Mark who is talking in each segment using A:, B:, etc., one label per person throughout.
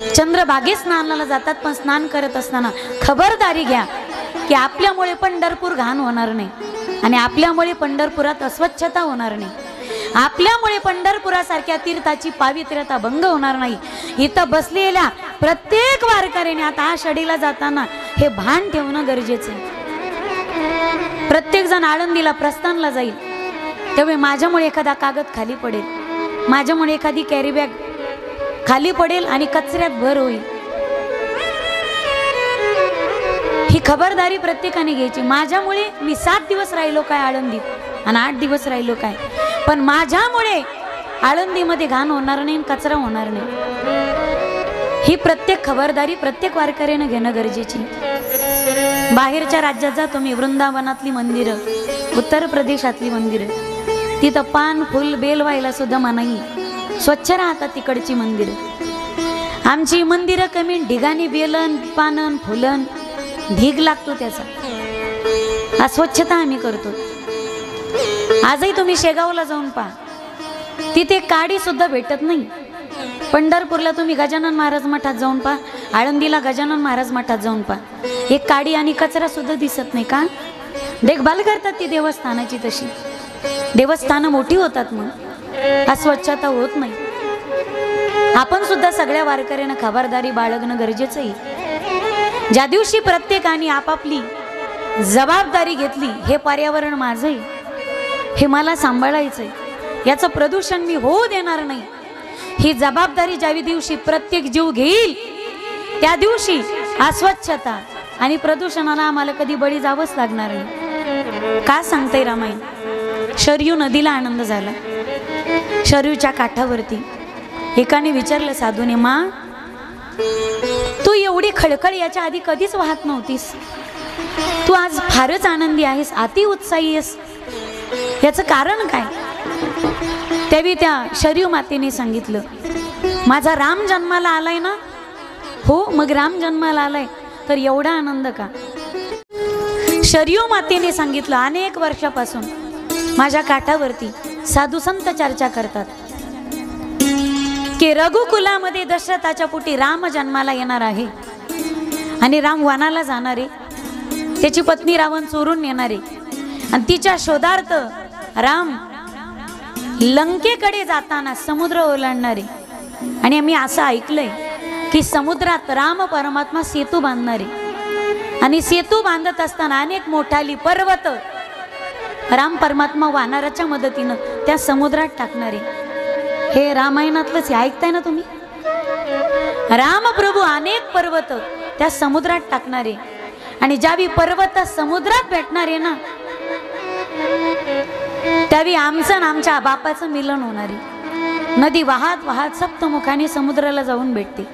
A: चंद्रभागे स्नानाला जातात, पण स्नान करत असताना खबरदारी घ्या की आपल्यामुळे पंढरपूर घाण होणार नाही आणि आपल्यामुळे पंढरपुरात अस्वच्छता होणार नाही, आपल्यामुळे पंढरपुरासारख्या तीर्थाची पावित्र्यता भंग होणार नाही। इथं बसलेल्या प्रत्येक वारकऱ्याने आता आषाढीला जाताना हे भान ठेवणं गरजेचं आहे। प्रत्येक जण आळंदीला प्रस्थानला जाईल तेव्हा माझ्यामुळे एखादा कागद खाली पडेल, माझ्यामुळे एखादी कॅरी बॅग खाली पडेल आणि कचऱ्यात भर होईल, ही खबरदारी प्रत्येकाने घ्यायची। माझ्यामुळे मी 7 दिवस राहिलो काय आळंदीत आणि 8 दिवस राहिलो काय, पण माझ्यामुळे आळंदीमध्ये घाण होणार नाही, कचरा होणार नाही, ही प्रत्येक खबरदारी प्रत्येक वारकऱ्याने घेणं गरजेची। बाहेरच्या राज्यात जा तुम्ही, वृंदावनातली मंदिरं, उत्तर प्रदेशातली मंदिरं, तिथं पान फुल बेल व्हायला सुद्धा मनाई, स्वच्छ राहतात तिकडची मंदिरं। आमची मंदिरं कमी ढिगाणी बेलन पानन फुलन ढीग लागतो त्याचा, अस्वच्छता आम्ही करतो। आजही तुम्ही शेगावला जाऊन पहा, तिथे काडी सुद्धा भेटत नाही। पंढरपूरला तुम्ही गजानन महाराज मठात जाऊन पहा, आळंदीला गजानन महाराज मठात जाऊन पहा, एक काडी आणि कचरा सुद्धा दिसत नाही। का देखभाल करतात ती देवस्थानाची, तशी देवस्थानं मोठी होतात मग अस्वच्छता होत नाही। आपण सुद्धा सगळ्या वारकऱ्यांना खबरदारी बाळगणं गरजेचं आहे। ज्या दिवशी प्रत्येकाने आपापली जबाबदारी घेतली, हे पर्यावरण माझं आहे, हे मला सांभाळायचंय, याचं प्रदूषण मी होऊ देणार नाही, ही जबाबदारी ज्या दिवशी प्रत्येक जीव घेईल त्या दिवशी अस्वच्छता आणि प्रदूषणाला आम्हाला कधी बळी जावंच लागणार नाही। का सांगते रामायण? शरयू नदीला आनंद झाला। शरयूच्या काठावरती एकाने विचारलं साधूने, मा तू एवढी खळखळ याच्या आधी कधीच वाहत नव्हतीस, तू आज फारच आनंदी आहेस, अति उत्साही आहेस, याचं कारण काय? त्यावेळी त्या शरयू मातेने सांगितलं, माझा राम जन्माला आलाय ना। हो, मग राम जन्माला आलाय तर एवढा आनंद का? शरयू मातेने सांगितलं, अनेक वर्षापासून माझ्या काठावरती साधू संत चर्चा करतात की रघुकुलामध्ये दशरथाच्या पोटी राम जन्माला येणार आहे आणि राम वनाला जाणार आहे, त्याची पत्नी रावण चोरून नेणार आहे आणि तिच्या शोधार्थ राम लंकेकडे जाताना समुद्र ओलांडणार आहे। आणि आम्ही असं ऐकलंय की समुद्रात राम परमात्मा सेतू बांधणार आहे आणि सेतू बांधत असताना अनेक मोठाली पर्वत राम परमात्मा वानराच्या मदतीनं त्या समुद्रात टाकणार आहे। हे रामायणातलंच ऐकताय ना तुम्ही? राम प्रभू अनेक पर्वत त्या समुद्रात टाकणार आहे आणि ज्यावेळी पर्वत समुद्रात भेटणार आहे ना, त्यावेळी आमचं आणि आमच्या बापाचं मिलन होणार आहे। नदी वाहत वाहत सप्तमुखाने समुद्राला जाऊन भेटते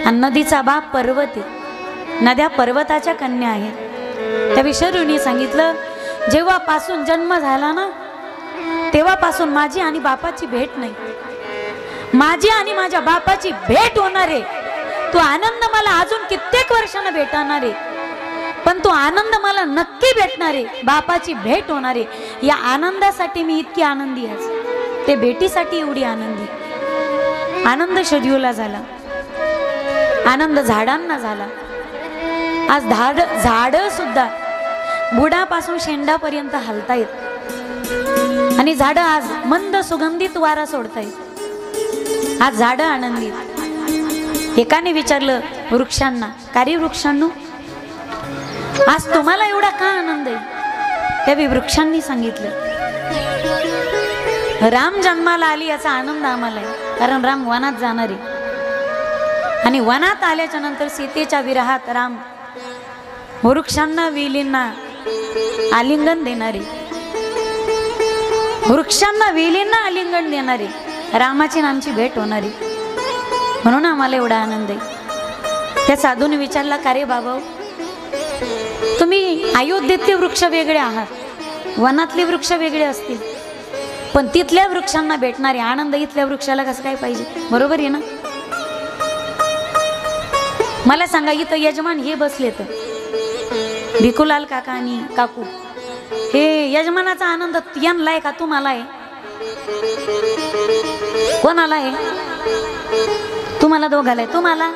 A: आणि नदीचा बाप पर्वत आहे, नद्या पर्वताच्या कन्या आहेत। त्यावेळी शरयूने सांगितलं, जेव्हापासून जन्म झाला ना तेव्हापासून माझी आणि बापाची भेट नाही, माझी आणि माझ्या बापाची भेट होणार आहे। तो आनंद मला अजून कित्येक वर्षांना भेटणार आहे, पण तो आनंद मला नक्की भेटणार आहे, बापाची भेट होणार आहे। या आनंदासाठी मी इतकी आनंदी आहे, ते भेटीसाठी एवढी आनंदी। आनंद शरयूला झाला, आनंद झाडांना झाला। आज झाड सुद्धा बुडापासून शेंडापर्यंत हलतायत आणि झाडं आज मंद सुगंधित वारा सोडतायत। आज झाडं आनंदी। एकाने विचारलं वृक्षांना, कार्य वृक्षांनो आज तुम्हाला एवढा का आनंद आहे? त्यावेळी वृक्षांनी सांगितलं, राम जन्माला आली याचा आनंद आम्हाला आहे, कारण राम वनात जाणार आहे आणि वनात आल्याच्या नंतर सीतेच्या विरहात राम वृक्षांना वेलींना आलिंगन देणारे, वृक्षांना वेलींना आलिंगन देणारे, रामाची नामची भेट होणारी, म्हणून आम्हाला एवढा आनंद आहे। त्या साधूने विचारला, का रे बाबा, तुम्ही अयोध्येतले वृक्ष वेगळे आहात, वनातले वृक्ष वेगळे असतील, पण तिथल्या वृक्षांना भेटणारे आनंद इथल्या वृक्षाला कसं काय पाहिजे? बरोबर आहे ना? मला सांगा, इथं यजमान हे बसले तर भिकुलाल काका आणि काकू, हे यजमानाचा आनंद यांना आहे का तुम्हाला आहे? कोणाला आहे? तुम्हाला दोघाला आहे, तुम्हाला